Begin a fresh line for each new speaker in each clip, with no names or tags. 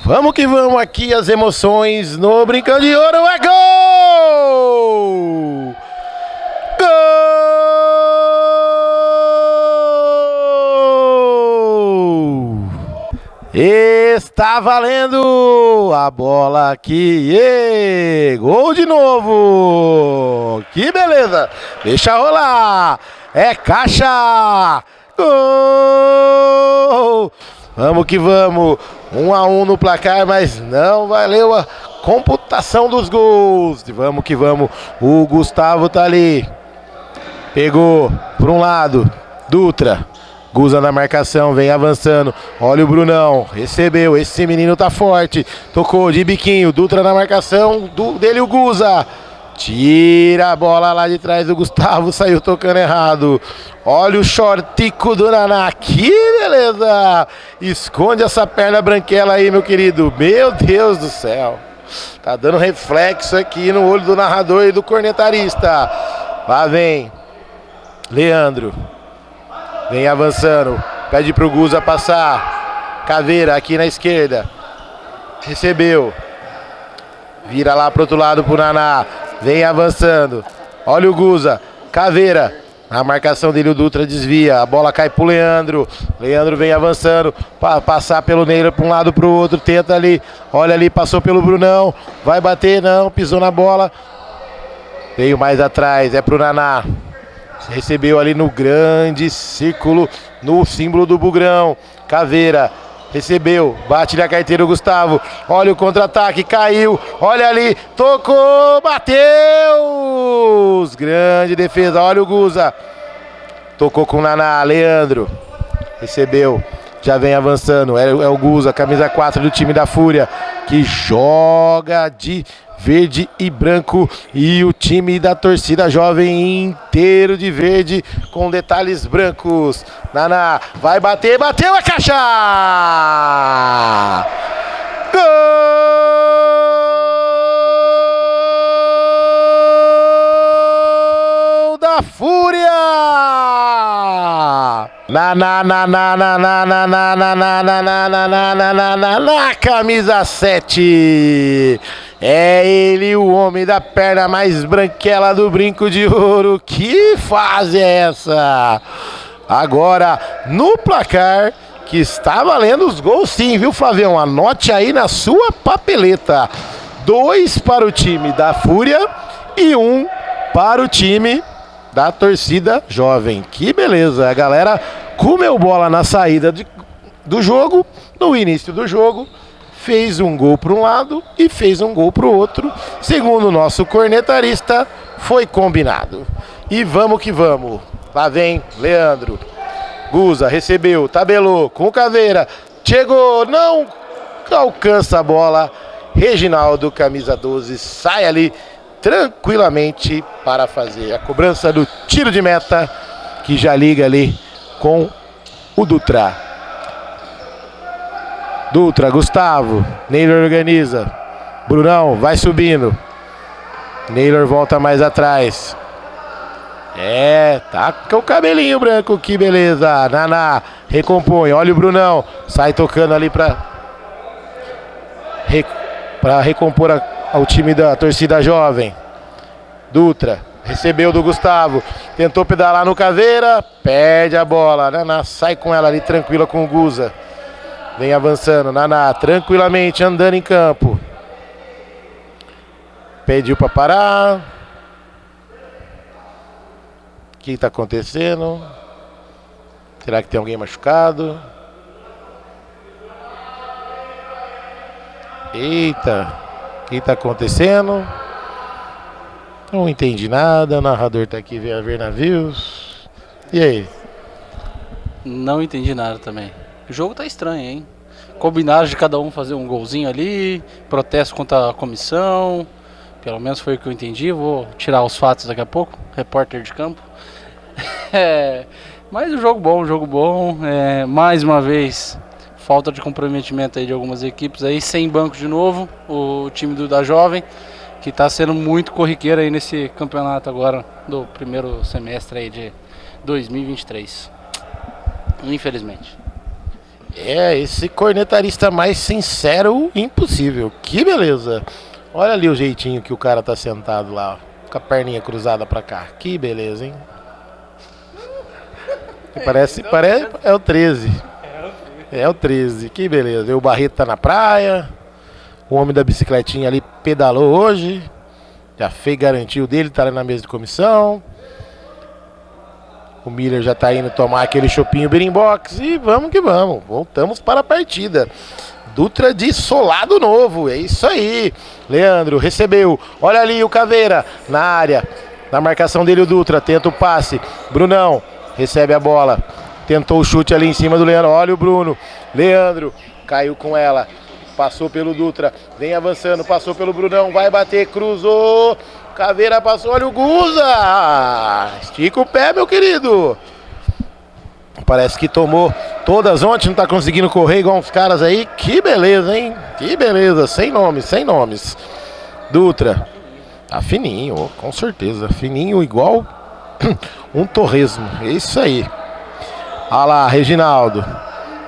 Vamos que vamos aqui, as emoções no Brincando de Ouro. É gol! Gol! Está valendo a bola aqui. Gol de novo! Que beleza! Deixa rolar! É caixa! Gol! Vamos que vamos! 1-1 no placar, mas não valeu a computação dos gols. Vamos que vamos. O Gustavo tá ali. Pegou por um lado. Dutra. Guza na marcação, vem avançando. Olha o Brunão. Recebeu. Esse menino tá forte. Tocou de biquinho. Dutra na marcação. Dele o Guza. Tira a bola lá de trás do Gustavo, saiu tocando errado. Olha o shortico do Naná, que beleza! Esconde essa perna branquela aí, meu querido. Meu Deus do céu. Tá dando reflexo aqui no olho do narrador e do cornetarista. Lá vem Leandro. Vem avançando. Pede pro Guza passar. Caveira aqui na esquerda. Recebeu. Vira lá pro outro lado pro Naná. Vem avançando. Olha o Guza. Caveira. A marcação dele, o Dutra desvia. A bola cai pro Leandro. Leandro vem avançando. Passar pelo Neylor para um lado pro outro. Tenta ali. Olha ali, passou pelo Brunão. Vai bater, não. Pisou na bola. Veio mais atrás. É pro Naná. Recebeu ali no grande círculo. No símbolo do Bugrão. Caveira. Recebeu, bate na carteira o Gustavo. Olha o contra-ataque, caiu. Olha ali, tocou, bateu. Grande defesa, olha o Guza. Tocou com o Naná, Leandro. Recebeu, já vem avançando. É o Guza, camisa 4 do time da Fúria. Que joga de verde e branco. E o time da torcida jovem inteiro de verde com detalhes brancos. Naná vai bater, bateu a caixa! Gol da Fúria! Na camisa 7. É ele, o homem da perna mais branquela do Brinco de Ouro. Que fase é essa? Agora, no placar, que está valendo os gols sim, viu, Flavião? Anote aí na sua papeleta. 2 para o time da Fúria e 1 para o time da torcida jovem. Que beleza, a galera comeu bola na saída do jogo, no início do jogo. Fez um gol para um lado e fez um gol para o outro. Segundo o nosso cornetarista, foi combinado. E vamos que vamos. Lá vem Leandro. Guza recebeu, tabelou com o Caveira. Chegou, não alcança a bola. Reginaldo, camisa 12, sai ali tranquilamente para fazer a cobrança do tiro de meta, que já liga ali com o Dutra. Dutra, Gustavo, Neylor organiza. Brunão vai subindo. Neylor volta mais atrás. Tá com o cabelinho branco, que beleza. Naná recompõe, olha o Brunão. Sai tocando ali para recompor ao time da torcida jovem. Dutra recebeu do Gustavo. Tentou pedalar no Caveira. Perde a bola. Naná sai com ela ali tranquila com o Guza. Vem avançando. Naná tranquilamente andando em campo. Pediu para parar. O que está acontecendo? Será que tem alguém machucado? Eita, o que está acontecendo? Não entendi nada, o narrador está aqui a ver navios. E aí?
Não entendi nada também. O jogo tá estranho, hein? Combinaram de cada um fazer um golzinho ali, protesto contra a comissão. Pelo menos foi o que eu entendi. Vou tirar os fatos daqui a pouco, repórter de campo. Mas o jogo bom. Mais uma vez, falta de comprometimento aí de algumas equipes aí, sem banco de novo. O time da Jovem, que está sendo muito corriqueiro aí nesse campeonato agora, do primeiro semestre aí de 2023. Infelizmente.
É, esse cornetarista mais sincero impossível. Que beleza. Olha ali o jeitinho que o cara tá sentado lá, ó, com a perninha cruzada pra cá. Que beleza, hein? Parece é o 13. É o 13, que beleza. E o Barreto tá na praia. O homem da bicicletinha ali pedalou hoje. Já fez, garantiu dele, tá ali na mesa de comissão. O Miller já tá indo tomar aquele chopinho Berimbox. E vamos que vamos. Voltamos para a partida. Dutra de solado novo. É isso aí. Leandro recebeu. Olha ali o Caveira na área. Na marcação dele o Dutra. Tenta o passe. Brunão recebe a bola. Tentou o chute ali em cima do Leandro. Olha o Bruno. Leandro caiu com ela. Passou pelo Dutra. Vem avançando. Passou pelo Brunão. Vai bater. Cruzou. Caveira passou. Olha o Guza. Estica o pé, meu querido. Parece que tomou todas ontem. Não tá conseguindo correr igual uns caras aí. Que beleza, hein? Que beleza. Sem nomes, sem nomes. Dutra. Tá fininho, com certeza. Fininho igual um torresmo. É isso aí. Olha lá, Reginaldo.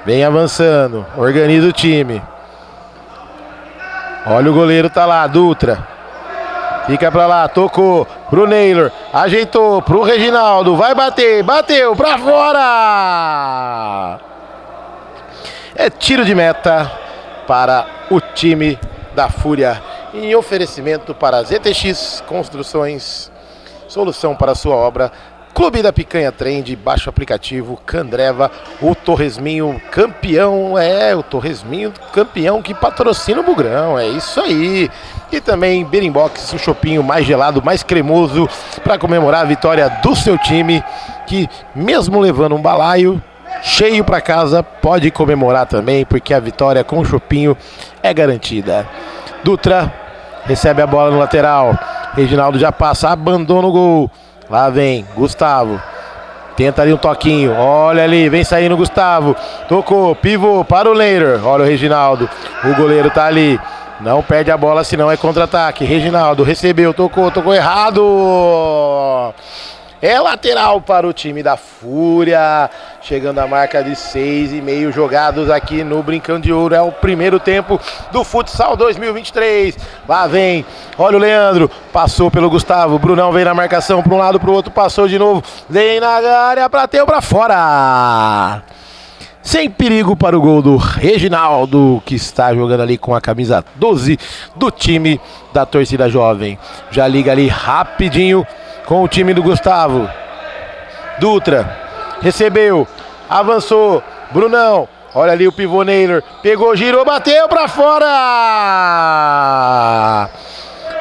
Vem avançando. Organiza o time. Olha o goleiro, tá lá, Dutra. Fica pra lá, tocou pro Naylor. Ajeitou pro Reginaldo. Vai bater, bateu pra fora. É tiro de meta para o time da Fúria. Em oferecimento para ZTX Construções. Solução para sua obra. Clube da Picanha Trend, baixo aplicativo, Candreva, o Torresminho campeão, o Torresminho campeão que patrocina o Bugrão, é isso aí. E também Berimbox, o chopinho mais gelado, mais cremoso, para comemorar a vitória do seu time, que mesmo levando um balaio cheio para casa, pode comemorar também, porque a vitória com o chopinho é garantida. Dutra recebe a bola no lateral, Reginaldo já passa, abandona o gol. Lá vem Gustavo. Tenta ali um toquinho. Olha ali, vem saindo o Gustavo. Tocou, pivô para o Leiter. Olha o Reginaldo. O goleiro tá ali. Não perde a bola, senão é contra-ataque. Reginaldo recebeu, tocou errado. É lateral para o time da Fúria. Chegando a marca de 6,5 jogados aqui no Brincão de Ouro. É o primeiro tempo do Futsal 2023. Lá vem. Olha o Leandro. Passou pelo Gustavo. Brunão vem na marcação para um lado, para o outro. Passou de novo. Vem na área. Bateu para fora. Sem perigo para o gol do Reginaldo, que está jogando ali com a camisa 12 do time da torcida jovem. Já liga ali rapidinho com o time do Gustavo. Dutra recebeu, avançou, Brunão, olha ali o pivô Naylor, pegou, girou, bateu pra fora.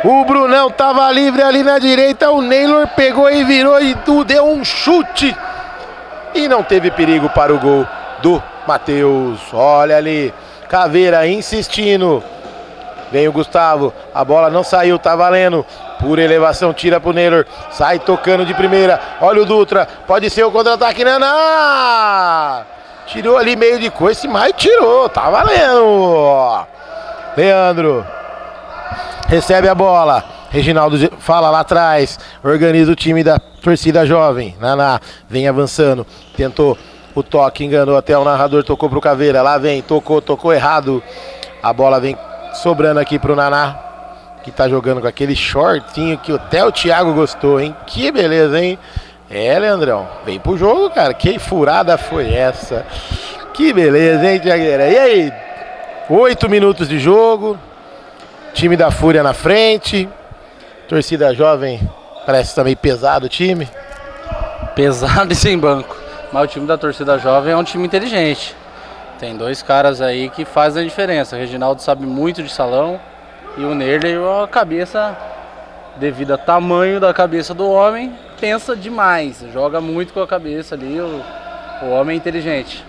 O Brunão tava livre ali na direita, o Naylor pegou e virou e deu um chute e não teve perigo para o gol do Matheus. Olha ali, Caveira insistindo. Vem o Gustavo, a bola não saiu, tá valendo. Por elevação, tira pro Naylor. Sai tocando de primeira. Olha o Dutra, pode ser o contra-ataque, Naná. Tirou ali meio de coice, mas tirou, tá valendo. Leandro recebe a bola. Reginaldo fala lá atrás. Organiza o time da torcida jovem. Naná vem avançando. Tentou o toque, enganou até o narrador, tocou pro Caveira. Lá vem, tocou errado. A bola vem sobrando aqui pro Naná, que tá jogando com aquele shortinho que até o Thiago gostou, hein? Que beleza, hein? É, Leandrão, vem pro jogo, cara. Que furada foi essa? Que beleza, hein, Thiagueira? E aí? 8 minutos de jogo. Time da Fúria na frente. Torcida jovem, parece também pesado o time.
Pesado e sem banco. Mas o time da torcida jovem é um time inteligente. Tem dois caras aí que fazem a diferença. O Reginaldo sabe muito de salão. E o Nerley, a cabeça, devido ao tamanho da cabeça do homem, pensa demais. Joga muito com a cabeça ali. O homem é inteligente.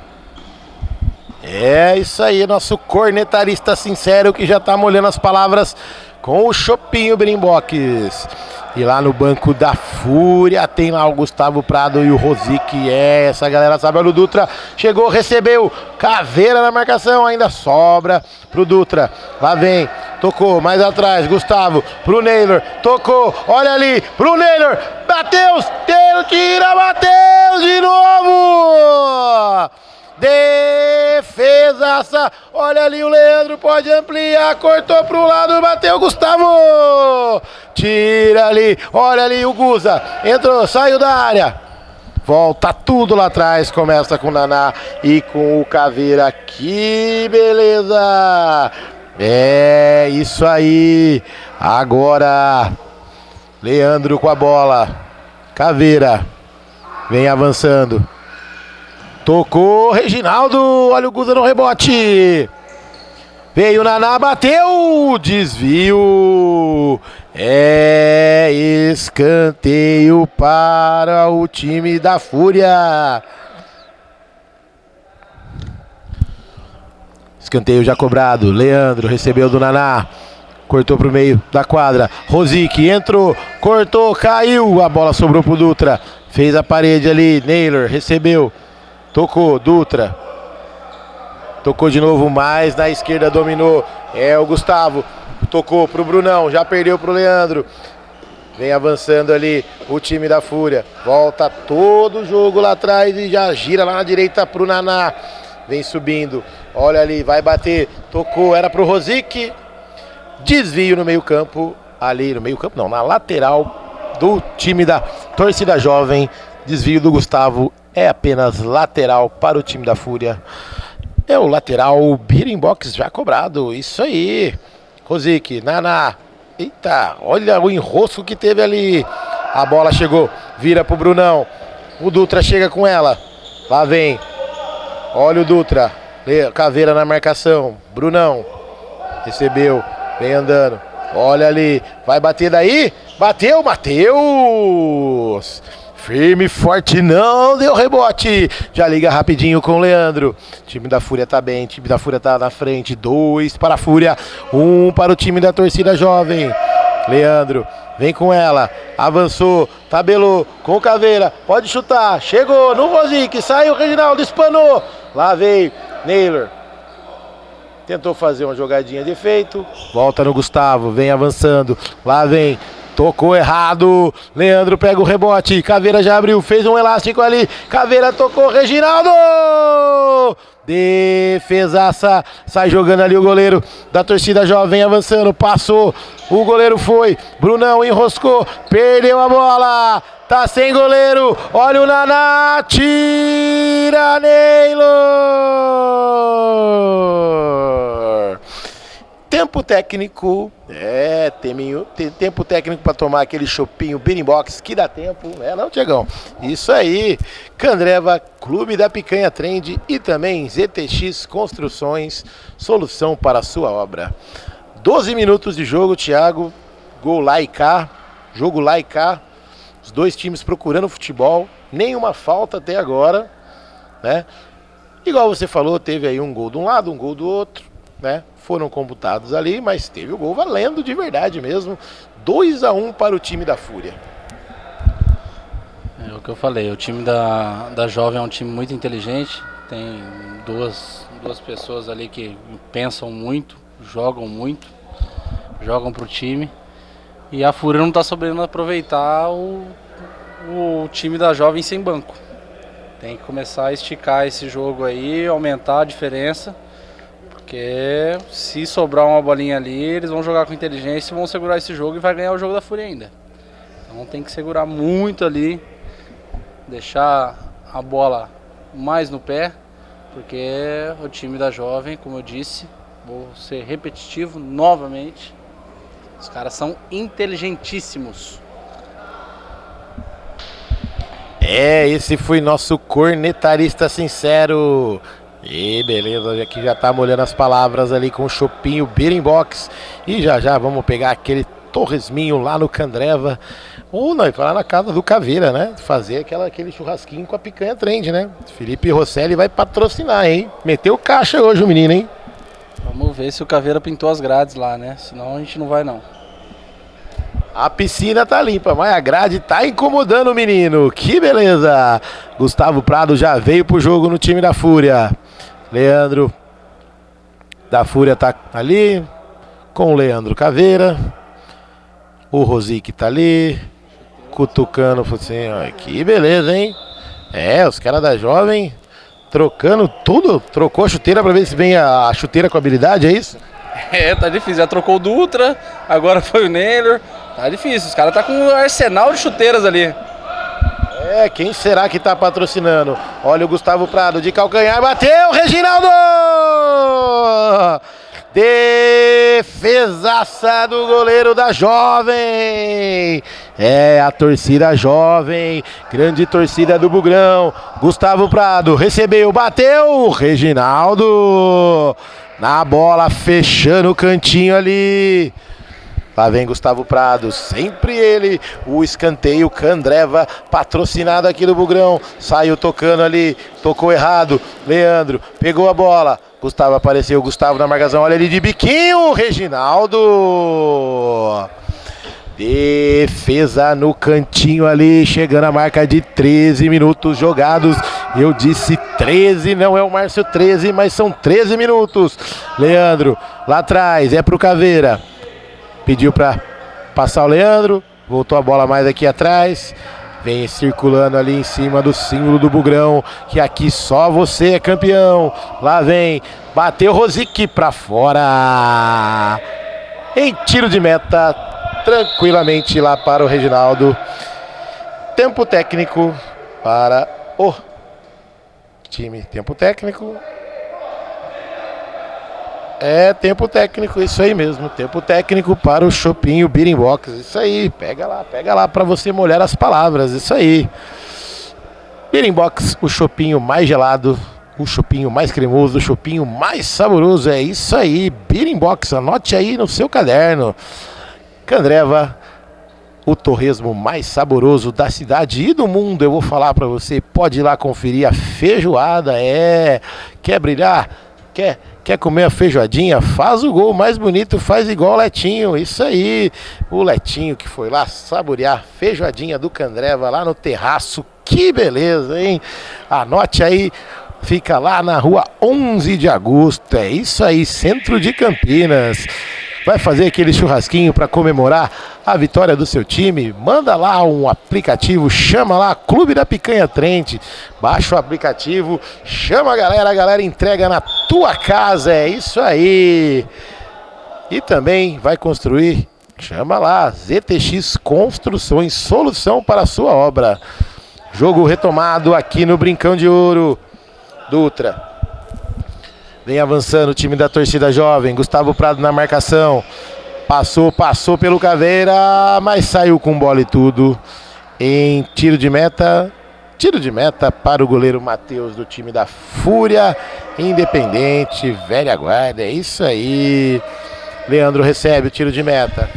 É isso aí, nosso cornetarista sincero que já tá molhando as palavras com o chopinho Berimbox. E lá no banco da Fúria tem lá o Gustavo Prado e o Rosic. Essa galera sabe. Olha o Dutra, chegou, recebeu. Caveira na marcação, ainda sobra pro Dutra. Lá vem, tocou, mais atrás, Gustavo, pro Naylor, tocou, olha ali, pro Naylor, bateu, tira, bateu de novo! Defesa! defesaça. Olha ali o Leandro, pode ampliar, cortou pro lado, bateu o Gustavo. Tira ali, olha ali o Guza, entrou, saiu da área. Volta tudo lá atrás, começa com o Naná e com o Caveira. Que beleza! É isso aí. Agora, Leandro com a bola. Caveira vem avançando. Tocou, Reginaldo. Olha o Guza no rebote. Veio o Naná, bateu. Desvio. É escanteio para o time da Fúria. Escanteio já cobrado. Leandro recebeu do Naná. Cortou pro meio da quadra. Rosique entrou, cortou, caiu. A bola sobrou pro Dutra. Fez a parede ali. Naylor recebeu. Tocou, Dutra. Tocou de novo, mais na esquerda, dominou. É o Gustavo. Tocou pro Brunão, já perdeu pro Leandro. Vem avançando ali o time da Fúria. Volta todo o jogo lá atrás e já gira lá na direita pro Naná. Vem subindo. Olha ali, vai bater. Tocou, era pro Rosique. Desvio no meio campo. Ali no meio campo não, na lateral do time da torcida jovem. Desvio do Gustavo. É apenas lateral para o time da Fúria. É o lateral beating box já cobrado. Isso aí. Rosique, Naná. Eita, olha o enrosco que teve ali. A bola chegou, vira pro Brunão. O Dutra chega com ela. Lá vem. Olha o Dutra. Caveira na marcação. Brunão. Recebeu. Vem andando. Olha ali. Vai bater daí. Bateu, Matheus. Firme, forte, não deu rebote. Já liga rapidinho com o Leandro. O time da Fúria tá bem, o time da Fúria tá na frente. 2 para a Fúria, 1 para o time da torcida jovem. Leandro, vem com ela. Avançou, tabelou com o Caveira. Pode chutar, chegou no Rosique. Saiu o Reginaldo, espanou. Lá veio Naylor. Tentou fazer uma jogadinha de efeito. Volta no Gustavo, vem avançando. Lá vem. Tocou errado, Leandro pega o rebote, Caveira já abriu, fez um elástico ali, Caveira tocou, Reginaldo! Defesaça, sai jogando ali o goleiro da torcida jovem, avançando, passou, o goleiro foi, Brunão enroscou, perdeu a bola, tá sem goleiro, olha o Naná, tira Naylor! Tempo técnico, tempo técnico para tomar aquele chopinho beating box que dá tempo, não, Tiagão? Isso aí, Candreva, Clube da Picanha Trend e também ZTX Construções, solução para a sua obra. 12 minutos de jogo, Thiago, gol lá e cá, jogo lá e cá, os dois times procurando futebol, nenhuma falta até agora, né? Igual você falou, teve aí um gol de um lado, um gol do outro, né? Foram computados ali, mas teve o gol valendo de verdade mesmo. 2-1 para o time da Fúria.
É o que eu falei, o time da Jovem é um time muito inteligente. Tem duas pessoas ali que pensam muito, jogam pro time. E a Fúria não está sabendo aproveitar o time da Jovem sem banco. Tem que começar a esticar esse jogo aí, aumentar a diferença. Porque se sobrar uma bolinha ali, eles vão jogar com inteligência e vão segurar esse jogo e vai ganhar o jogo da Fúria ainda. Então tem que segurar muito ali, deixar a bola mais no pé, porque o time da Jovem, como eu disse, vou ser repetitivo novamente, os caras são inteligentíssimos.
Esse foi nosso cornetarista sincero. E beleza, aqui já tá molhando as palavras ali com o chopinho beating box. E já vamos pegar aquele torresminho lá no Candreva. Ou não, lá na casa do Caveira, né? Fazer aquele churrasquinho com a Picanha Trend, né? Felipe Rosselli vai patrocinar, hein? Meteu caixa hoje o menino, hein?
Vamos ver se o Caveira pintou as grades lá, né? Senão a gente não vai não.
A piscina tá limpa, mas a grade tá incomodando o menino. Que beleza! Gustavo Prado já veio pro jogo no time da Fúria. Leandro da Fúria tá ali com o Leandro Caveira. O Rosique tá ali cutucando, assim, ó, que beleza, hein? Os caras da Jovem trocando tudo? Trocou a chuteira pra ver se vem a chuteira com habilidade, é isso?
É, tá difícil. Já trocou o Dutra, agora foi o Naylor. Tá difícil, os caras tá com um arsenal de chuteiras ali.
É, quem será que tá patrocinando? Olha o Gustavo Prado de calcanhar, bateu, Reginaldo! Defesaça do goleiro da Jovem. É a torcida jovem, grande torcida do Bugrão. Gustavo Prado recebeu, bateu, Reginaldo na bola, fechando o cantinho ali. Lá vem Gustavo Prado, sempre ele, o escanteio Candreva, patrocinado aqui do Bugrão. Saiu tocando ali, tocou errado, Leandro pegou a bola. Gustavo apareceu, Gustavo na marcação, olha ele de biquinho, Reginaldo. Defesa no cantinho ali, chegando a marca de 13 minutos jogados. Eu disse 13, não é o Márcio 13, mas são 13 minutos. Leandro, lá atrás, é pro Caveira. Pediu para passar o Leandro, voltou a bola mais aqui atrás. Vem circulando ali em cima do símbolo do Bugrão, que aqui só você é campeão. Lá vem, bateu Rosic para fora. Em tiro de meta, tranquilamente lá para o Reginaldo. Tempo técnico para o time. Tempo técnico. É, tempo técnico, isso aí mesmo. Tempo técnico para o Chopinho Beating Box. Isso aí, pega lá para você molhar as palavras. Isso aí. Beating Box, o chopinho mais gelado, o chopinho mais cremoso, o chopinho mais saboroso. É isso aí, Beating Box, anote aí no seu caderno. Candreva, o torresmo mais saboroso da cidade e do mundo. Eu vou falar para você, pode ir lá conferir a feijoada. Quer brilhar? Quer comer a feijoadinha? Faz o gol mais bonito, faz igual o Letinho. Isso aí, o Letinho que foi lá saborear a feijoadinha do Candreva lá no terraço. Que beleza, hein? Anote aí, fica lá na rua 11 de agosto. É isso aí, centro de Campinas. Vai fazer aquele churrasquinho para comemorar a vitória do seu time? Manda lá um aplicativo, chama lá Clube da Picanha Trent, baixa o aplicativo, chama a galera entrega na tua casa, é isso aí. E também vai construir, chama lá, ZTX Construções, solução para a sua obra. Jogo retomado aqui no Brincão de Ouro. Dutra. Vem avançando o time da torcida jovem. Gustavo Prado na marcação. Passou pelo Caveira, mas saiu com bola e tudo. Em tiro de meta. Tiro de meta para o goleiro Matheus do time da Fúria Independente, velha guarda. É isso aí. Leandro recebe o tiro de meta.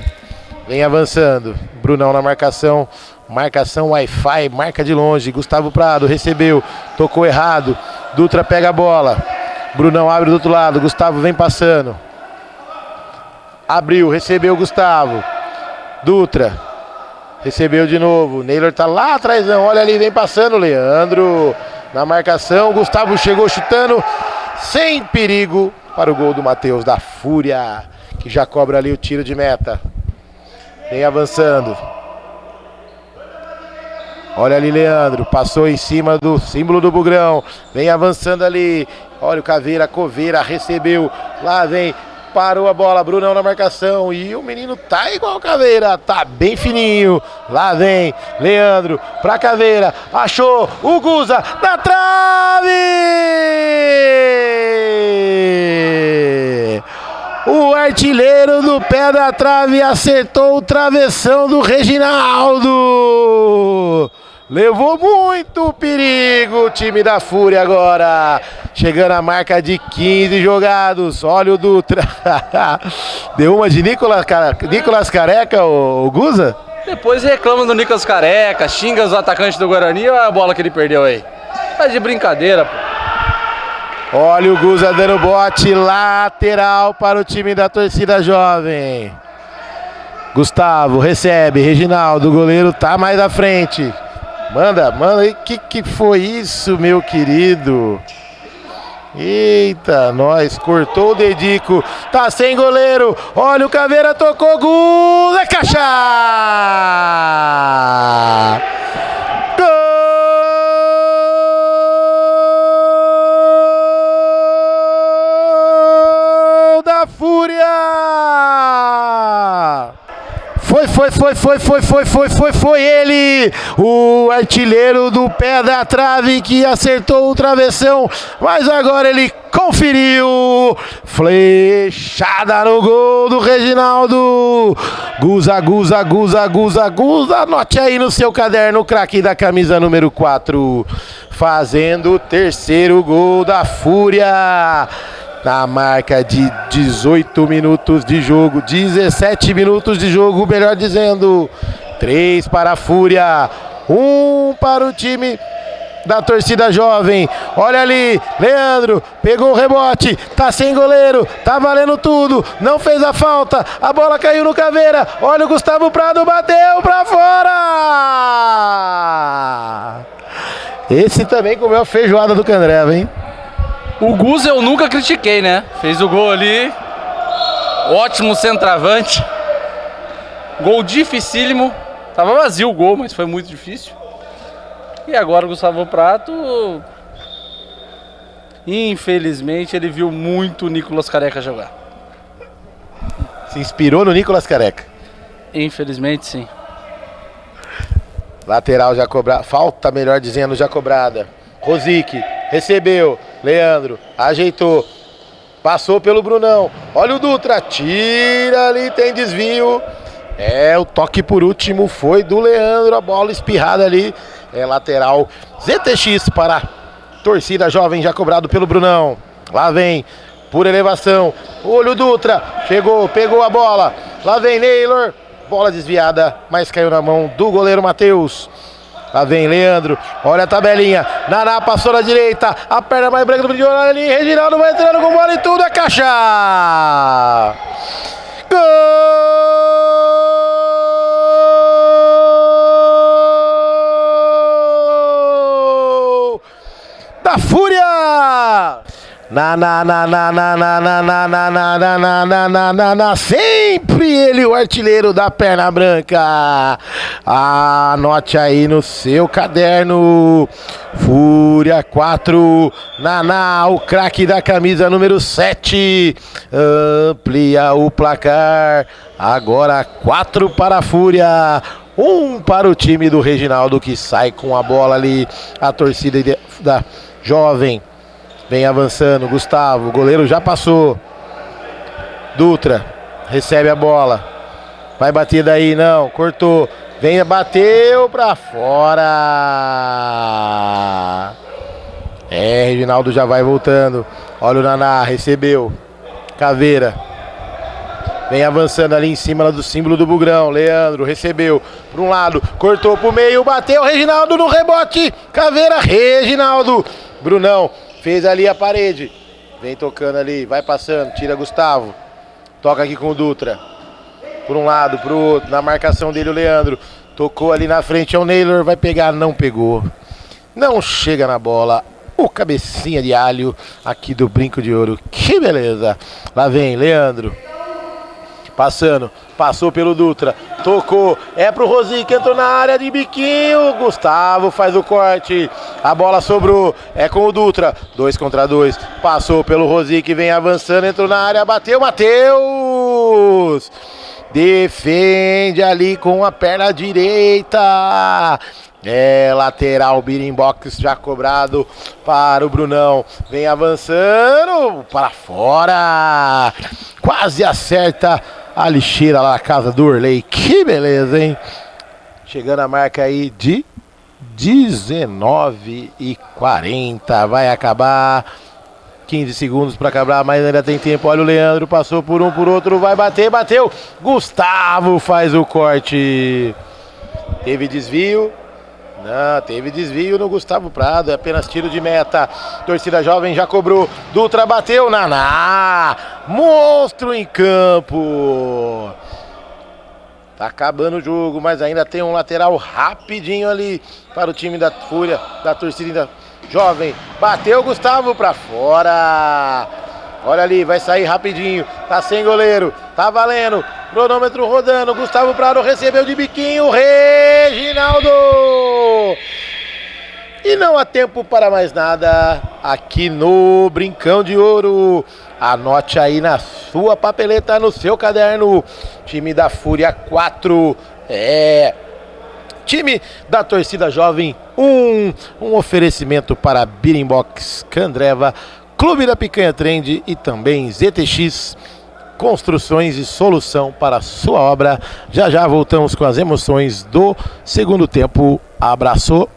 Vem avançando. Brunão na marcação. Marcação Wi-Fi, marca de longe. Gustavo Prado recebeu. Tocou errado. Dutra pega a bola. Brunão abre do outro lado, Gustavo vem passando. Abriu, recebeu o Gustavo. Dutra. Recebeu de novo. Naylor tá lá atrás, não. Olha ali, vem passando. Leandro na marcação. Gustavo chegou chutando. Sem perigo para o gol do Matheus da Fúria, que já cobra ali o tiro de meta. Vem avançando. Olha ali, Leandro. Passou em cima do símbolo do Bugrão. Vem avançando ali. Olha o Caveira, Coveira recebeu. Lá vem, parou a bola. Brunão na marcação. E o menino tá igual o Caveira. Tá bem fininho. Lá vem, Leandro pra Caveira. Achou o Guza na trave! O artilheiro do pé da trave acertou o travessão do Reginaldo. Levou muito perigo o time da Fúria agora. Chegando a marca de 15 jogados. Olha o Dutra. Deu uma de Nicolas Careca, o Guza?
Depois reclama do Nicolas Careca, xinga os atacantes do Guarani. Olha a bola que ele perdeu aí. Tá de brincadeira, pô.
Olha o Guza dando bote lateral para o time da torcida jovem. Gustavo recebe, Reginaldo, o goleiro tá mais à frente. Manda, que foi isso, meu querido? Eita, nós, cortou o dedico, tá sem goleiro. Olha o Caveira, tocou, gol, é caixa! Gol! Foi ele, o artilheiro do pé da trave que acertou o travessão, mas agora ele conferiu, flechada no gol do Reginaldo. Guza, anote aí no seu caderno, o craque da camisa número 4, fazendo o terceiro gol da Fúria. Na marca de 18 minutos de jogo, 17 minutos de jogo, melhor dizendo. 3 para a Fúria, 1 para o time da torcida jovem. Olha ali, Leandro pegou o rebote, tá sem goleiro, tá valendo tudo, não fez a falta, a bola caiu no Caveira. Olha o Gustavo Prado, bateu pra fora. Esse também comeu a feijoada do Candreva, hein?
O Gus eu nunca critiquei, né? Fez o gol ali. Ótimo centroavante. Gol dificílimo. Tava vazio o gol, mas foi muito difícil. E agora o Gustavo Prato, infelizmente, ele viu muito o Nicolas Careca jogar.
Se inspirou no Nicolas Careca.
Infelizmente, sim.
Lateral já cobrada. Falta, melhor dizendo, já cobrada. Rosic recebeu. Leandro ajeitou. Passou pelo Brunão. Olha o Dutra. Tira ali, tem desvio. O toque por último foi do Leandro. A bola espirrada ali. Lateral ZTX para a torcida jovem, já cobrado pelo Brunão. Lá vem, por elevação. Olha o Dutra. Chegou, pegou a bola. Lá vem Neylor. Bola desviada, mas caiu na mão do goleiro Matheus. Lá vem Leandro, olha a tabelinha. Naná passou na direita, a perna mais branca do Brindiola ali. Reginaldo vai entrando com bola e tudo, é caixa! Gol da Fúria! Sempre ele, o artilheiro da perna branca. Anote aí no seu caderno. Fúria 4, Naná, o craque da camisa número 7. Amplia o placar. Agora 4 para a Fúria, 1 para o time do Reginaldo, que sai com a bola ali. A torcida da jovem vem avançando. Gustavo, o goleiro já passou. Dutra recebe a bola. Vai bater daí, não, cortou. Vem, bateu pra fora. Reginaldo já vai voltando. Olha o Naná, recebeu. Caveira. Vem avançando ali em cima do símbolo do Bugrão. Leandro recebeu para um lado, cortou pro meio, bateu. Reginaldo no rebote. Caveira, Reginaldo. Brunão fez ali a parede. Vem tocando ali, vai passando, tira Gustavo. Toca aqui com o Dutra. Por um lado, pro outro. Na marcação dele o Leandro. Tocou ali na frente, é o Neylor. Vai pegar, não pegou. Não chega na bola. O cabecinha de alho aqui do Brinco de Ouro. Que beleza. Lá vem Leandro. Passando, passou pelo Dutra, tocou, é pro Rosic, entrou na área de biquinho, Gustavo faz o corte, a bola sobrou, é com o Dutra, 2 contra 2, passou pelo Rosic, vem avançando, entrou na área, bateu, Matheus, defende ali com a perna direita. Lateral, Birimbox já cobrado para o Brunão. Vem avançando para fora. Quase acerta a lixeira lá na casa do Urley. Que beleza, hein? Chegando a marca aí de 19:40. Vai acabar. 15 segundos para acabar, mas ainda tem tempo. Olha o Leandro, passou por um, por outro. Vai bater, bateu. Gustavo faz o corte. Teve desvio. Não, teve desvio no Gustavo Prado, é apenas tiro de meta. Torcida jovem já cobrou. Dutra bateu, Naná. Monstro em campo. Tá acabando o jogo, mas ainda tem um lateral rapidinho ali para o time da Fúria, da torcida jovem. Bateu Gustavo pra fora. Olha ali, vai sair rapidinho. Tá sem goleiro, tá valendo. Cronômetro rodando, Gustavo Prado recebeu de biquinho, Reginaldo! E não há tempo para mais nada aqui no Brincão de Ouro. Anote aí na sua papeleta, no seu caderno. Time da Fúria 4, time da torcida jovem 1. Um oferecimento para Birimbox, Candreva, Clube da Picanha Trend e também ZTX Construções e solução para a sua obra. Já já voltamos com as emoções do segundo tempo. Abraço.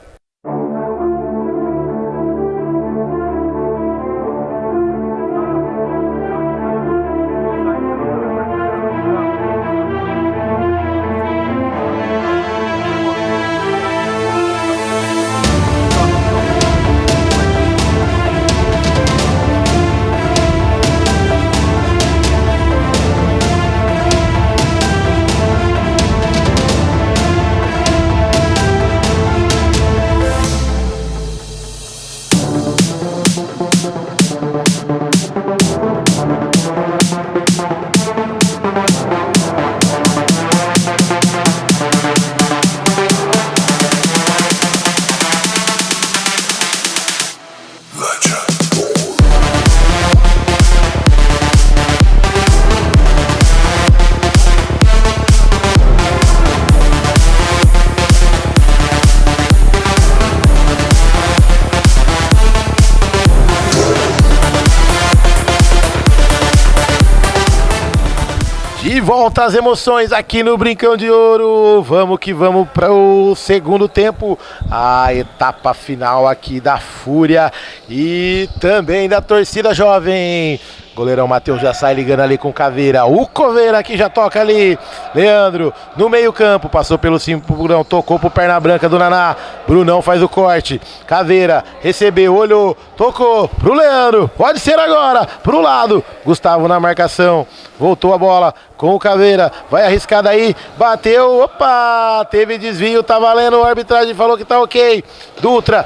De volta às emoções aqui no Brincão de Ouro. Vamos que vamos para o segundo tempo. A etapa final aqui da Fúria e também da torcida jovem. Goleirão Matheus já sai ligando ali com Caveira. O Coveira que já toca ali. Leandro no meio campo. Passou pelo cinturão. Tocou pro perna branca do Naná. Brunão faz o corte. Caveira recebeu, olhou. Tocou pro Leandro. Pode ser agora. Pro lado. Gustavo na marcação. Voltou a bola com o Caveira. Vai arriscar daí. Bateu. Opa! Teve desvio. Tá valendo. A arbitragem falou que tá ok. Dutra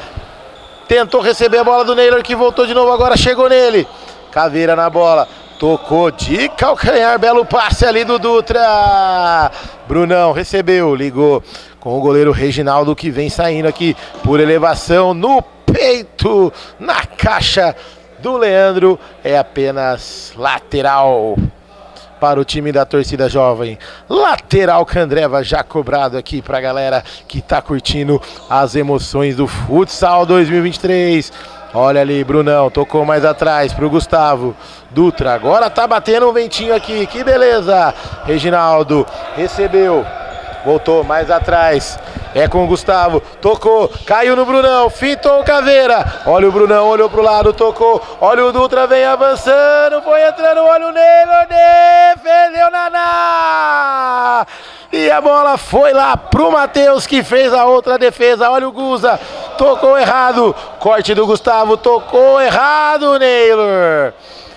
tentou receber a bola do Neylor que voltou de novo. Agora chegou nele. Caveira na bola, tocou de calcanhar, belo passe ali do Dutra. Brunão recebeu, ligou com o goleiro Reginaldo que vem saindo aqui por elevação no peito, na caixa do Leandro. É apenas lateral para o time da torcida jovem. Lateral Candreva já cobrado aqui pra galera que tá curtindo as emoções do Futsal 2023. Olha ali, Brunão, tocou mais atrás pro Gustavo. Dutra, agora tá batendo um ventinho aqui, que beleza. Reginaldo, recebeu, voltou mais atrás. É com o Gustavo, tocou, caiu no Brunão, fintou o Caveira. Olha o Brunão, olhou pro lado, tocou. Olha o Dutra, vem avançando, foi entrando, olha o Neylor, defendeu Naná. E a bola foi lá pro Matheus que fez a outra defesa. Olha o Guza, tocou errado. Corte do Gustavo, tocou errado, Neylor.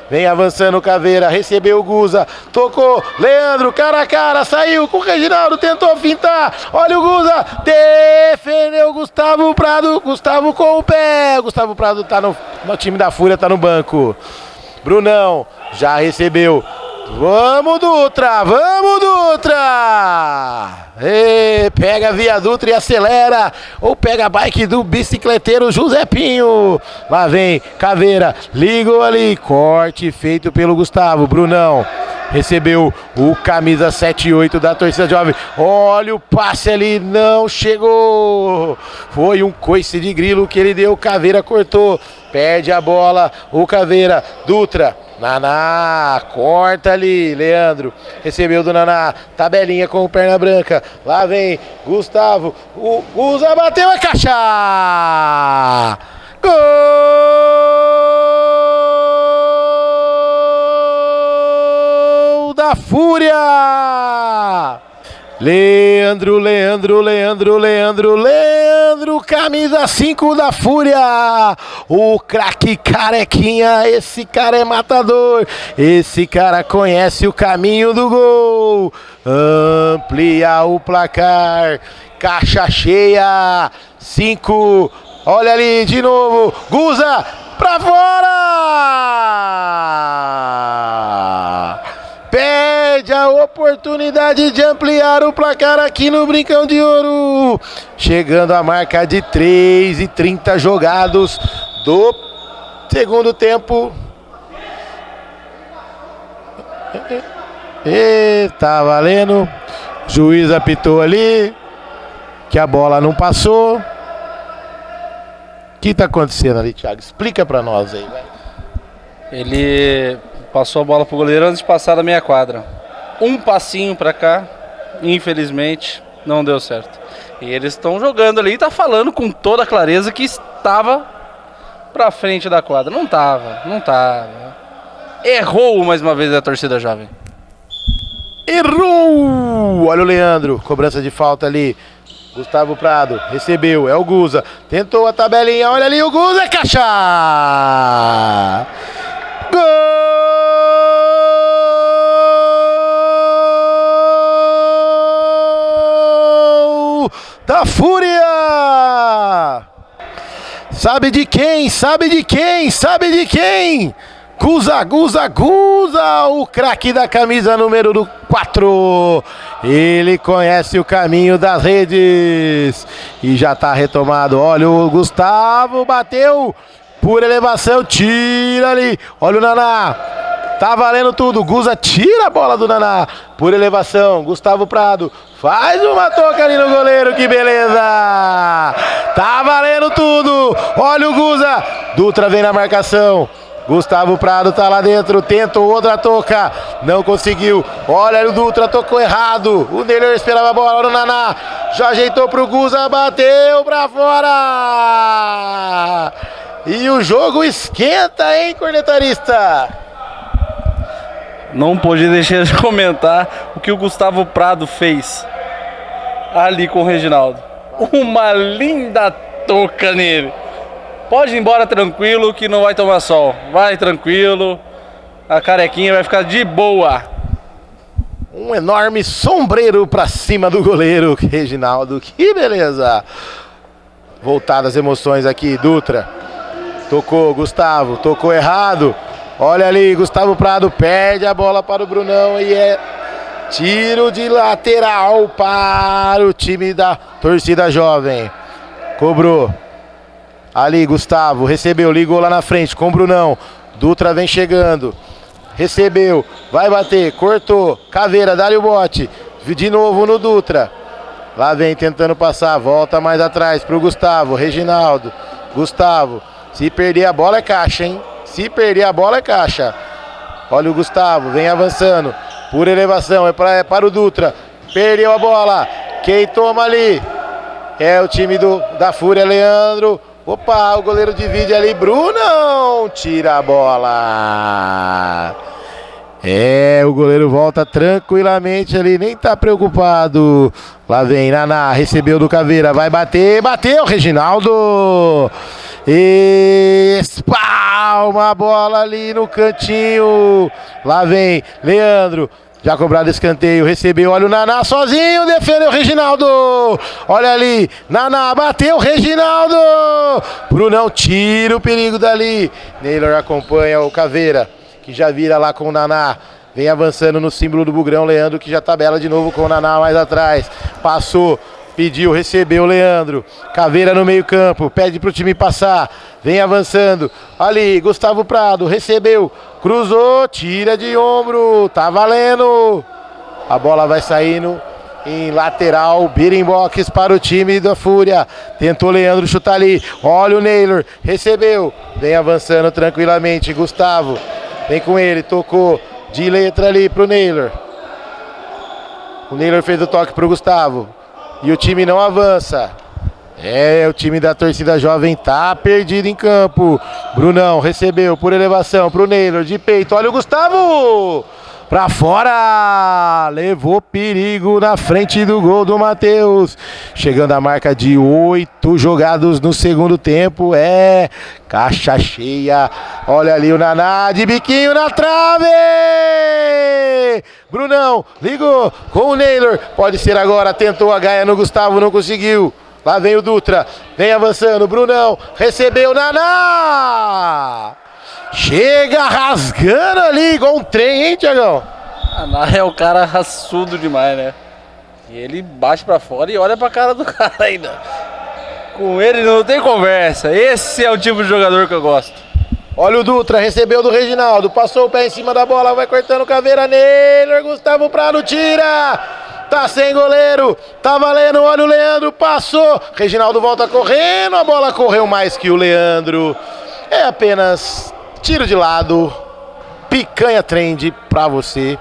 Vem avançando o Caveira, recebeu o Guza, tocou, Leandro, cara a cara, saiu com o Reginaldo, tentou fintar, olha o Guza, defendeu o Gustavo Prado, Gustavo com o pé, Gustavo Prado tá no time da Fúria, tá no banco. Brunão, já recebeu, vamos Dutra, vamos Dutra! Pega via Dutra e acelera, ou pega a bike do bicicleteiro José Pinho. Lá vem Caveira, ligou ali, corte feito pelo Gustavo. Brunão recebeu o camisa 7 e 8 da torcida jovem. Olha o passe ali, não chegou. Foi um coice de grilo que ele deu, Caveira cortou. Perde a bola, o Caveira, Dutra. Naná, corta ali, Leandro, recebeu do Naná, tabelinha com o perna branca, lá vem Gustavo, o Guza bateu a caixa, gol da Fúria! Leandro, camisa 5 da Fúria, o craque Carequinha, esse cara é matador, esse cara conhece o caminho do gol, amplia o placar, caixa cheia, 5, olha ali de novo, Guza, pra fora! Perde a oportunidade de ampliar o placar aqui no Brincão de Ouro. Chegando à marca de 3:30 jogados do segundo tempo. E tá valendo. O juiz apitou ali que a bola não passou. O que tá acontecendo ali, Thiago? Explica pra nós aí, velho.
Ele passou a bola pro goleiro antes de passar da meia quadra. Um passinho pra cá, infelizmente, não deu certo. E eles estão jogando ali e tá falando com toda a clareza que estava pra frente da quadra. Não tava. Errou mais uma vez a torcida jovem.
Errou! Olha o Leandro, cobrança de falta ali. Gustavo Prado, recebeu, é o Guza. Tentou a tabelinha, olha ali o Guza, caixa! Gol da Fúria! Sabe de quem? Sabe de quem? Sabe de quem? Guza, o craque da camisa número 4. Ele conhece o caminho das redes e já tá retomado. Olha o Gustavo, bateu por elevação, tira ali. Olha o Naná, tá valendo tudo. Guza tira a bola do Naná por elevação. Gustavo Prado faz uma toca ali no goleiro, que beleza! Tá valendo tudo. Olha o Guza, Dutra vem na marcação. Gustavo Prado tá lá dentro, tenta outra toca, não conseguiu. Olha o Dutra, tocou errado. O Neylor esperava a bola, olha o Naná, já ajeitou pro Guza, bateu pra fora. E o jogo esquenta, hein, cornetarista?
Não podia deixar de comentar o que o Gustavo Prado fez ali com o Reginaldo. Uma linda toca nele. Pode ir embora tranquilo que não vai tomar sol. Vai tranquilo. A carequinha vai ficar de boa.
Um enorme sombreiro pra cima do goleiro Reginaldo. Que beleza. Voltadas as emoções aqui. Dutra. Tocou, Gustavo. Tocou errado. Olha ali, Gustavo Prado perde a bola para o Brunão e é tiro de lateral para o time da torcida jovem. Cobrou. Ali, Gustavo, recebeu, ligou lá na frente com o Brunão. Dutra vem chegando. Recebeu, vai bater, cortou. Caveira, dá-lhe o bote. De novo no Dutra. Lá vem tentando passar, volta mais atrás pro Gustavo. Reginaldo, Gustavo. Se perder a bola é caixa, hein? Se perder a bola é caixa. Olha o Gustavo, vem avançando. Por elevação, é para o Dutra. Perdeu a bola. Quem toma ali é o time da Fúria, Leandro. Opa, o goleiro divide ali, Brunão tira a bola. O goleiro volta tranquilamente ali, nem tá preocupado. Lá vem Naná, recebeu do Caveira, vai bater, bateu, Reginaldo. Espalma a bola ali no cantinho. Lá vem Leandro. Já cobrado escanteio, recebeu, olha o Naná sozinho, defendeu o Reginaldo. Olha ali, Naná bateu, Reginaldo. Brunão tira o perigo dali. Neylor acompanha o Caveira, que já vira lá com o Naná. Vem avançando no símbolo do Bugrão, Leandro, que já tabela de novo com o Naná mais atrás. Passou, pediu, recebeu, Leandro. Caveira no meio campo, pede pro time passar. Vem avançando, ali, Gustavo Prado, recebeu. Cruzou, tira de ombro, tá valendo. A bola vai saindo em lateral, beating box para o time da Fúria. Tentou Leandro chutar ali, olha o Neylor, recebeu. Vem avançando tranquilamente, Gustavo. Vem com ele, tocou de letra ali pro Neylor. O Neylor fez o toque pro Gustavo. E o time não avança. O time da torcida jovem tá perdido em campo. Brunão recebeu por elevação pro Neylor de peito. Olha o Gustavo! Pra fora! Levou perigo na frente do gol do Matheus. Chegando a marca de 8 jogados no segundo tempo. Caixa cheia. Olha ali o Naná de biquinho na trave! Brunão ligou com o Neylor. Pode ser agora. Tentou a gaia no Gustavo, não conseguiu. Lá vem o Dutra, vem avançando, Brunão, recebeu, Naná! Chega rasgando ali, igual um trem, hein, Thiagão?
Naná é o cara raçudo demais, né? E ele bate pra fora e olha pra cara do cara ainda. Com ele não tem conversa, esse é o tipo de jogador que eu gosto.
Olha o Dutra, recebeu do Reginaldo, passou o pé em cima da bola, vai cortando Caveira nele, Gustavo Prado tira, tá sem goleiro, tá valendo, olha o Leandro, passou, Reginaldo volta correndo, a bola correu mais que o Leandro, é apenas tiro de lado, picanha trend pra você,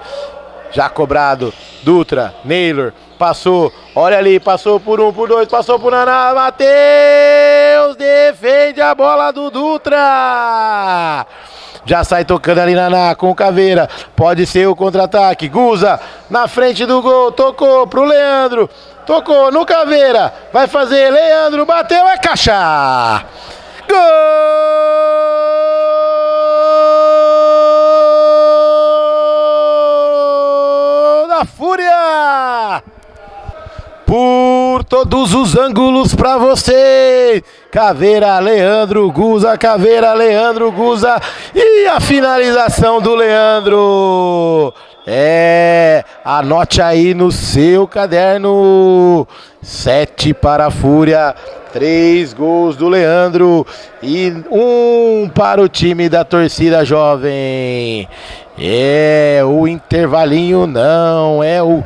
já cobrado, Dutra, Naylor, passou, olha ali, passou por um, por dois, passou por Naná, Matheus, defende a bola do Dutra. Já sai tocando ali Naná com o Caveira, pode ser o contra-ataque, Guza na frente do gol, tocou pro Leandro, tocou no Caveira, vai fazer, Leandro, bateu, é caixa. Gol da Fúria! Por todos os ângulos pra você, Caveira, Leandro, Guza, Caveira, Leandro, Guza, e a finalização do Leandro, anote aí no seu caderno, 7 para a Fúria, 3 gols do Leandro e 1 para o time da torcida jovem, o intervalinho não, é o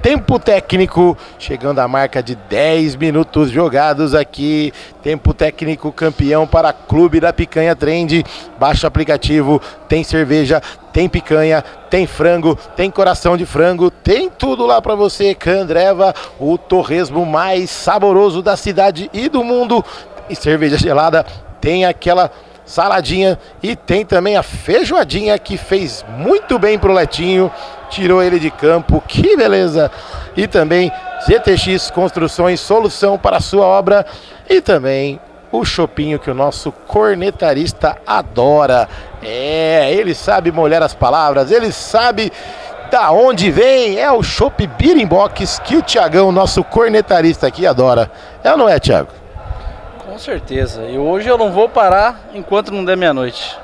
tempo técnico, chegando à marca de 10 minutos jogados aqui, tempo técnico campeão para Clube da Picanha Trend, baixa o aplicativo, tem cerveja, tem picanha, tem frango, tem coração de frango, tem tudo lá para você, Candreva, o torresmo mais saboroso da cidade e do mundo, e cerveja gelada, tem aquela saladinha e tem também a feijoadinha que fez muito bem pro Letinho, tirou ele de campo, que beleza! E também ZTX Construções, solução para a sua obra, e também o chopinho que o nosso cornetarista adora. Ele sabe molhar as palavras, ele sabe da onde vem, é o chopp Birimbox que o Thiagão, nosso cornetarista aqui, adora. É ou não é, Thiago?
Com certeza, e hoje eu não vou parar enquanto não der meia-noite.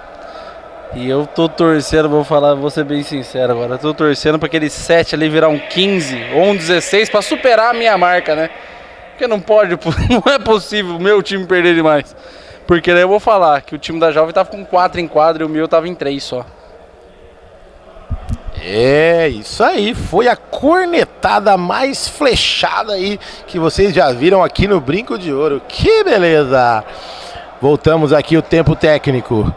E eu tô torcendo, vou ser bem sincero agora, eu tô torcendo para aquele 7 ali virar um 15 ou um 16 para superar a minha marca, né? Porque não pode, não é possível o meu time perder demais. Porque daí eu vou falar que o time da Jovem tava com 4 em quadra e o meu tava em 3 só.
Isso aí, foi a cornetada mais flechada aí que vocês já viram aqui no Brinco de Ouro. Que beleza! Voltamos aqui o tempo técnico.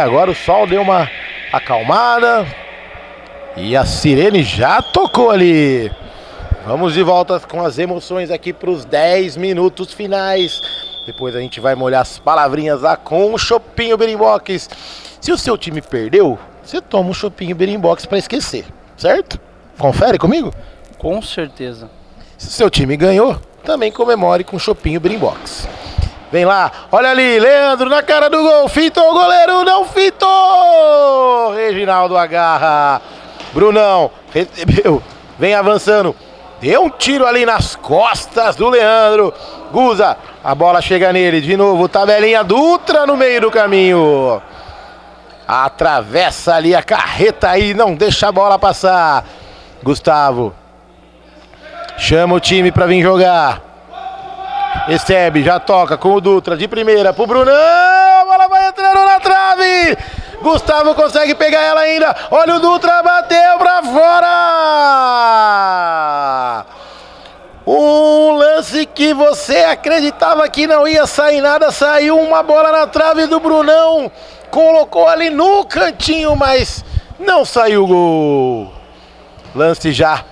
Agora o sol deu uma acalmada e a sirene já tocou ali. Vamos de volta com as emoções aqui para os 10 minutos finais. Depois a gente vai molhar as palavrinhas lá com o chopinho Birimbox. Se o seu time perdeu, você toma um chopinho Birimbox para esquecer, certo? Confere comigo?
Com certeza.
Se o seu time ganhou, também comemore com o chopinho Birimbox. Vem lá, olha ali, Leandro na cara do gol, fitou o goleiro, não fitou! Reginaldo agarra, Brunão recebeu, vem avançando, deu um tiro ali nas costas do Leandro, Guza, a bola chega nele, de novo, tabelinha Dutra no meio do caminho, atravessa ali a carreta aí, não deixa a bola passar, Gustavo, chama o time pra vir jogar. Recebe, já toca com o Dutra de primeira pro Brunão, a bola vai entrando na trave, Gustavo consegue pegar ela ainda, olha o Dutra, bateu pra fora, um lance que você acreditava que não ia sair nada, saiu uma bola na trave do Brunão, colocou ali no cantinho, mas não saiu o gol, lance já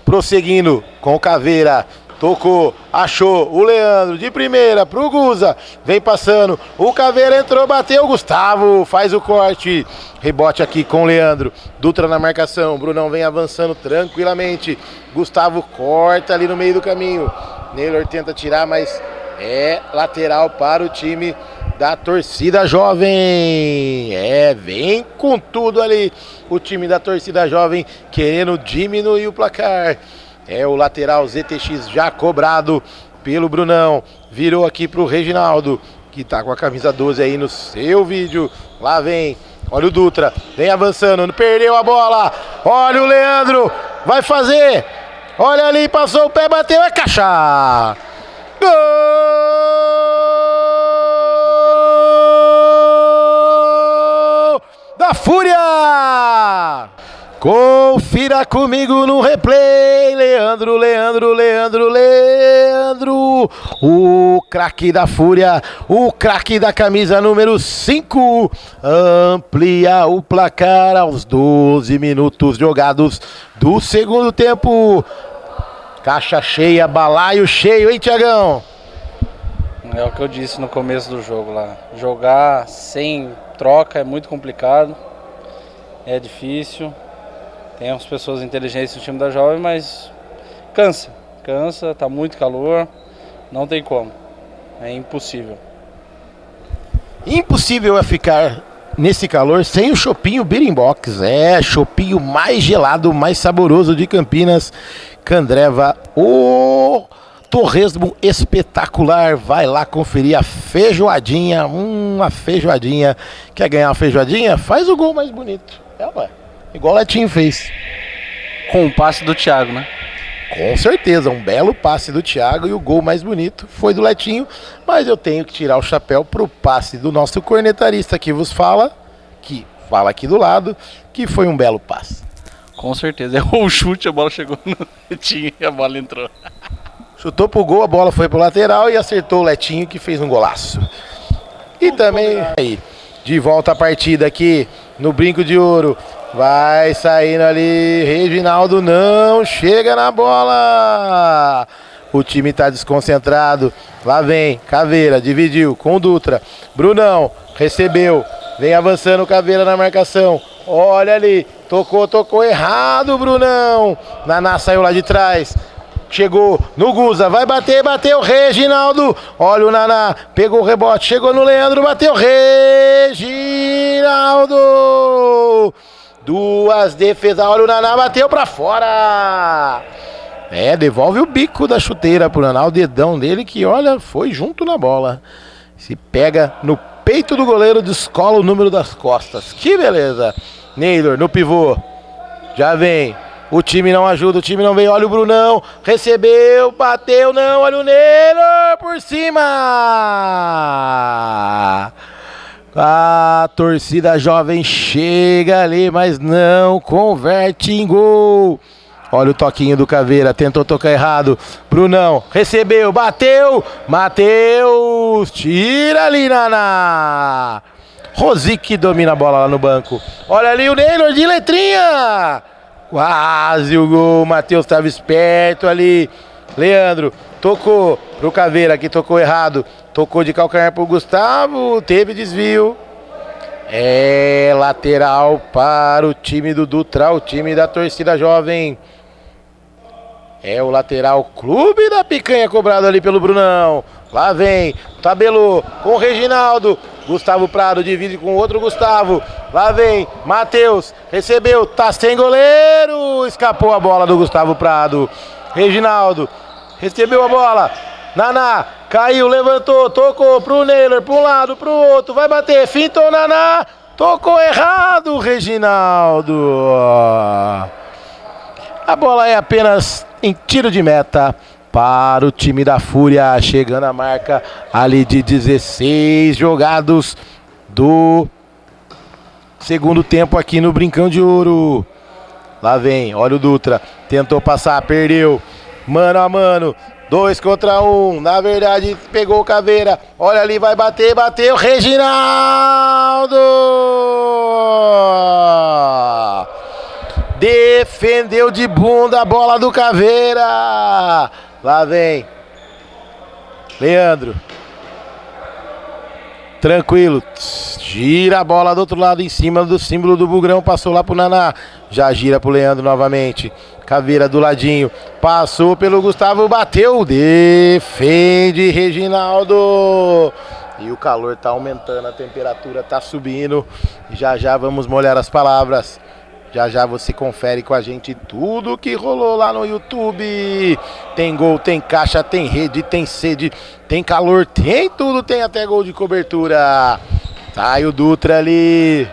prosseguindo com o Caveira, tocou, achou o Leandro de primeira pro Guza, vem passando, o Caveira entrou, bateu, Gustavo faz o corte, rebote aqui com o Leandro, Dutra na marcação, Brunão vem avançando tranquilamente, Gustavo corta ali no meio do caminho, Naylor tenta tirar, mas é lateral para o time da torcida jovem, vem com tudo ali, o time da torcida jovem querendo diminuir o placar. O lateral ZTX já cobrado pelo Brunão. Virou aqui pro Reginaldo, que tá com a camisa 12 aí no seu vídeo. Lá vem, olha o Dutra, vem avançando, perdeu a bola. Olha o Leandro, vai fazer. Olha ali, passou o pé, bateu, é caixa. Gol da Fúria! Confira comigo no replay, Leandro, o craque da Fúria, o craque da camisa número 5, amplia o placar aos 12 minutos jogados do segundo tempo. Caixa cheia, balaio cheio, hein, Tiagão?
É o que eu disse no começo do jogo lá, jogar sem troca é muito complicado, é difícil. Tem umas pessoas inteligentes no time da Jovem, mas cansa, tá muito calor, não tem como, é impossível.
Impossível é ficar nesse calor sem o chopinho Beer Box, chopinho mais gelado, mais saboroso de Campinas, Candreva, o torresmo espetacular. Vai lá conferir a feijoadinha, uma feijoadinha. Quer ganhar uma feijoadinha? Faz o gol mais bonito, ué. Igual o Letinho fez.
Com o passe do Thiago, né?
Com certeza, um belo passe do Thiago e o gol mais bonito foi do Letinho. Mas eu tenho que tirar o chapéu pro passe do nosso cornetarista que vos fala, que fala aqui do lado, que foi um belo passe.
Com certeza, errou o chute, a bola chegou no Letinho e a bola entrou.
Chutou pro gol, a bola foi pro lateral e acertou o Letinho que fez um golaço. E também aí, de volta a partida aqui no Brinco de Ouro. Vai saindo ali, Reginaldo não chega na bola. O time tá desconcentrado. Lá vem Caveira, dividiu com o Dutra. Brunão recebeu, vem avançando Caveira na marcação. Olha ali, tocou errado, Brunão. Naná saiu lá de trás. Chegou no Guza, vai bater, bateu, Reginaldo. Olha o Naná, pegou o rebote, chegou no Leandro, bateu, Reginaldo. Duas defesas, olha o Naná, bateu pra fora. Devolve o bico da chuteira pro Naná, o dedão dele que, olha, foi junto na bola. Se pega no peito do goleiro, descola o número das costas. Que beleza. Neylor no pivô, já vem. O time não ajuda, o time não vem. Olha o Brunão, recebeu, bateu, não. Olha o Neylor por cima. A torcida Jovem chega ali, mas não converte em gol. Olha o toquinho do Caveira, tentou tocar errado. Brunão, recebeu, bateu. Matheus, tira ali, Naná. Rosique domina a bola lá no banco. Olha ali o Neylor de letrinha. Quase o gol, Matheus estava esperto ali. Leandro tocou pro Caveira, que tocou errado. Tocou de calcanhar pro Gustavo, teve desvio. Lateral para o time do Dutra, o time da torcida Jovem. O lateral Clube da Picanha cobrado ali pelo Brunão. Lá vem, tabelou com o Reginaldo. Gustavo Prado divide com o outro Gustavo. Lá vem, Matheus, recebeu, tá sem goleiro. Escapou a bola do Gustavo Prado. Reginaldo, recebeu a bola. Naná, caiu, levantou, tocou pro Neylor, pra um lado, pro outro. Vai bater, fintou Naná. Tocou errado, Reginaldo. A bola é apenas em tiro de meta para o time da Fúria, chegando a marca ali de 16 jogados do segundo tempo aqui no Brincão de Ouro. Lá vem, olha o Dutra, tentou passar, perdeu, mano a mano, 2 contra 1, na verdade pegou o Caveira, olha ali, vai bater, bateu, Reginaldo! Defendeu de bunda a bola do Caveira. Lá vem Leandro. Tranquilo. Gira a bola do outro lado em cima do símbolo do Bugrão. Passou lá pro Naná. Já gira pro Leandro novamente. Caveira do ladinho. Passou pelo Gustavo. Bateu. Defende Reginaldo. E o calor tá aumentando. A temperatura tá subindo. Já vamos molhar as palavras. Já você confere com a gente tudo que rolou lá no YouTube. Tem gol, tem caixa, tem rede, tem sede, tem calor, tem tudo, tem até gol de cobertura. Sai o Dutra ali.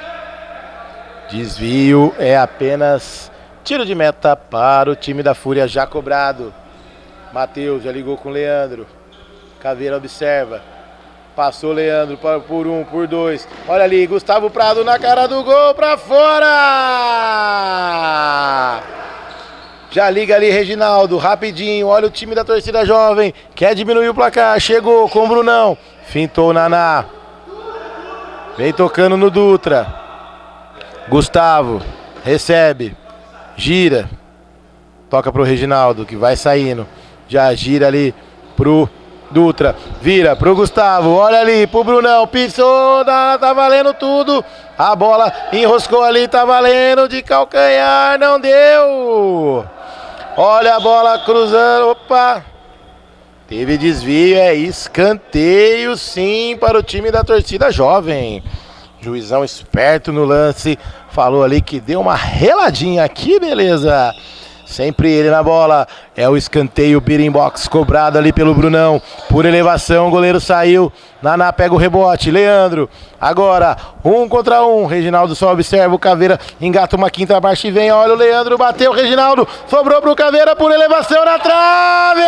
Desvio é apenas tiro de meta para o time da Fúria já cobrado. Matheus já ligou com o Leandro. Caveira observa. Passou Leandro por 1, por 2. Olha ali, Gustavo Prado na cara do gol, pra fora! Já liga ali, Reginaldo, rapidinho. Olha o time da torcida jovem. Quer diminuir o placar. Chegou com o Brunão. Fintou o Naná. Vem tocando no Dutra. Gustavo. Recebe. Gira. Toca pro Reginaldo, que vai saindo. Já gira ali pro Dutra. Vira pro Gustavo. Olha ali pro Brunão. Pisou. Tá valendo tudo. A bola enroscou ali. Tá valendo de calcanhar. Não deu. Olha a bola cruzando. Opa. Teve desvio. É escanteio sim para o time da torcida jovem. Juizão esperto no lance. Falou ali que deu uma reladinha aqui, beleza. Sempre ele na bola. É o escanteio, beating box cobrado ali pelo Brunão. Por elevação, o goleiro saiu. Naná pega o rebote. Leandro. Agora, 1 contra 1. Reginaldo só observa o Caveira. Engata uma quinta marcha e vem. Olha o Leandro. Bateu o Reginaldo. Sobrou pro Caveira por elevação na trave.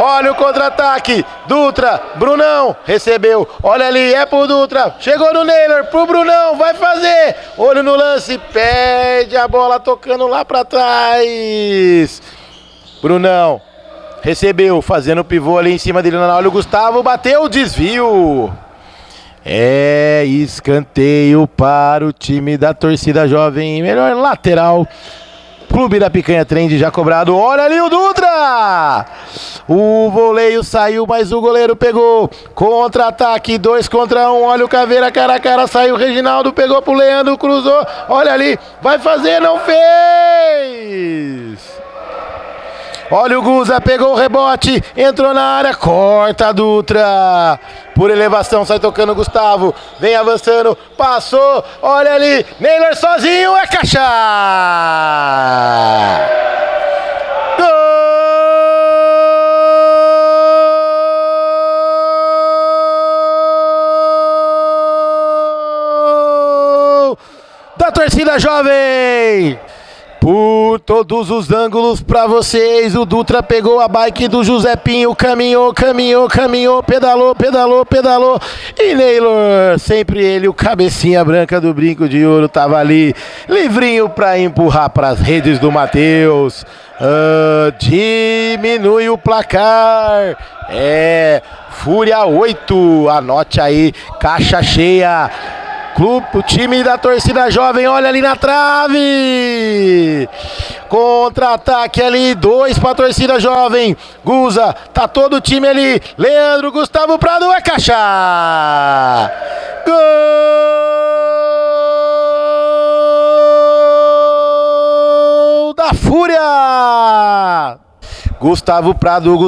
Olha o contra-ataque, Dutra, Brunão, recebeu, olha ali, é pro Dutra, chegou no Neylor, pro Brunão, vai fazer, olho no lance, perde a bola tocando lá pra trás. Brunão, recebeu, fazendo o pivô ali em cima dele, olha o Gustavo, bateu, desvio. É escanteio para o time da torcida jovem, melhor lateral. Clube da Picanha Trend já cobrado. Olha ali o Dutra! O voleio saiu, mas o goleiro pegou. Contra-ataque, 2 contra 1. Olha o Caveira cara a cara. Saiu o Reginaldo, pegou pro Leandro, cruzou. Olha ali, vai fazer, não fez! Olha o Guza, pegou o rebote, entrou na área, corta a Dutra. Por elevação, sai tocando o Gustavo. Vem avançando, passou, olha ali, Neylor sozinho, é caixa! Gol da torcida jovem! Por todos os ângulos pra vocês, o Dutra pegou a bike do Josepinho, caminhou, pedalou. E Neylor, sempre ele, o cabecinha branca do brinco de ouro, tava ali, livrinho pra empurrar pras redes do Matheus. Diminui o placar. É Fúria 8, anote aí, caixa cheia. O time da torcida jovem, olha ali na trave. Contra-ataque ali, 2 para a torcida jovem. Guza, tá todo o time ali. Leandro, Gustavo Prado, é caixa. Gol da Fúria. Gustavo Prado,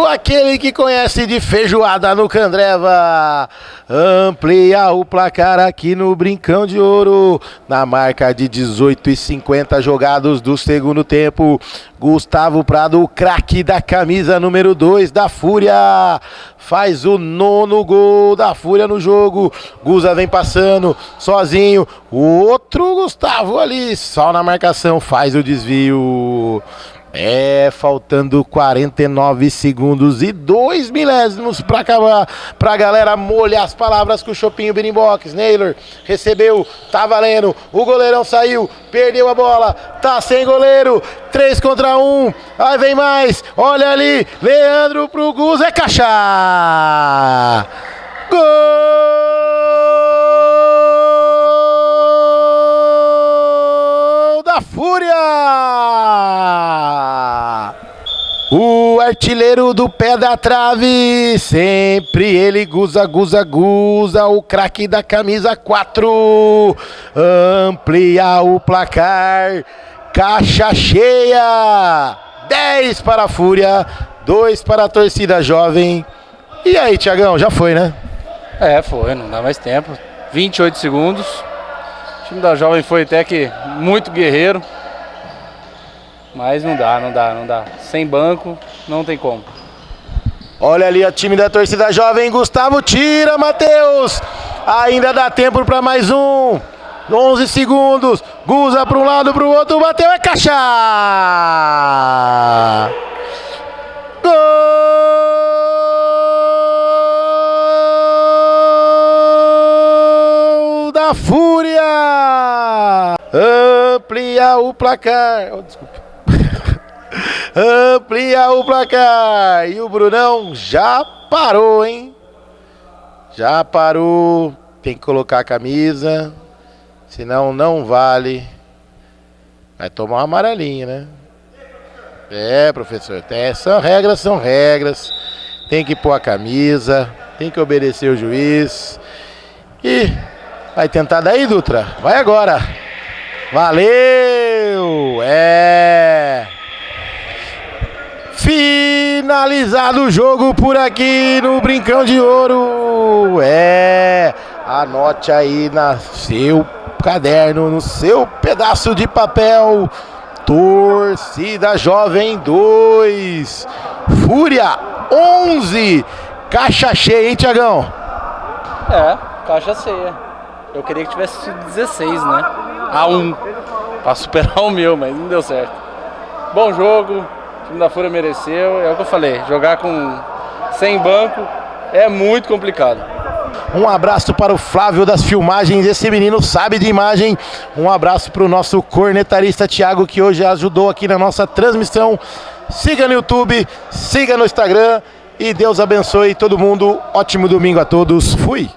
aquele que conhece de feijoada no Candreva. Amplia o placar aqui no Brincão de Ouro, na marca de 18:50 jogados do segundo tempo. Gustavo Prado, o craque da camisa número 2 da Fúria, faz o 9º gol da Fúria no jogo. Guza vem passando sozinho, o outro Gustavo ali, só na marcação, faz o desvio. Faltando 49 segundos e 2 milésimos para acabar, pra galera molhar as palavras com o Chopinho Beating Box. Neylor recebeu, tá valendo, o goleirão saiu, perdeu a bola, tá sem goleiro, 3 contra 1, aí vem mais, olha ali, Leandro pro Gus, é caixa! Gol da Fúria! O artilheiro do pé da trave, sempre ele, Guza, o craque da camisa 4, amplia o placar, caixa cheia, 10 para a Fúria, 2 para a torcida jovem. E aí, Thiagão, já foi, né?
Foi, não dá mais tempo, 28 segundos, o time da jovem foi até que muito guerreiro. Mas não dá. Sem banco, não tem como.
Olha ali o time da torcida jovem, Gustavo tira, Matheus. Ainda dá tempo para mais um. 11 segundos. Guza para um lado, para o outro. Bateu, é caixa! Gol da Fúria! Amplia o placar. Oh, desculpa. Amplia o placar. E o Brunão já parou, hein? Já parou. Tem que colocar a camisa. Senão não vale. Vai tomar uma amarelinha, né? É, professor. São regras. Tem que pôr a camisa. Tem que obedecer o juiz. E vai tentar daí, Dutra. Vai agora. Valeu! É! Finalizado o jogo por aqui no Brincão de Ouro. É! Anote aí no seu caderno, no seu pedaço de papel. Torcida Jovem 2. Fúria 11. Caixa cheia, hein, Tiagão?
É, caixa cheia. Eu queria que tivesse sido 16, né? A 1. Pra superar o meu, mas não deu certo. Bom jogo. O time da Fúria mereceu. É o que eu falei. Jogar sem banco é muito complicado.
Um abraço para o Flávio das filmagens, esse menino sabe de imagem. Um abraço para o nosso cornetarista Thiago, que hoje ajudou aqui na nossa transmissão. Siga no YouTube, siga no Instagram e Deus abençoe todo mundo. Ótimo domingo a todos. Fui!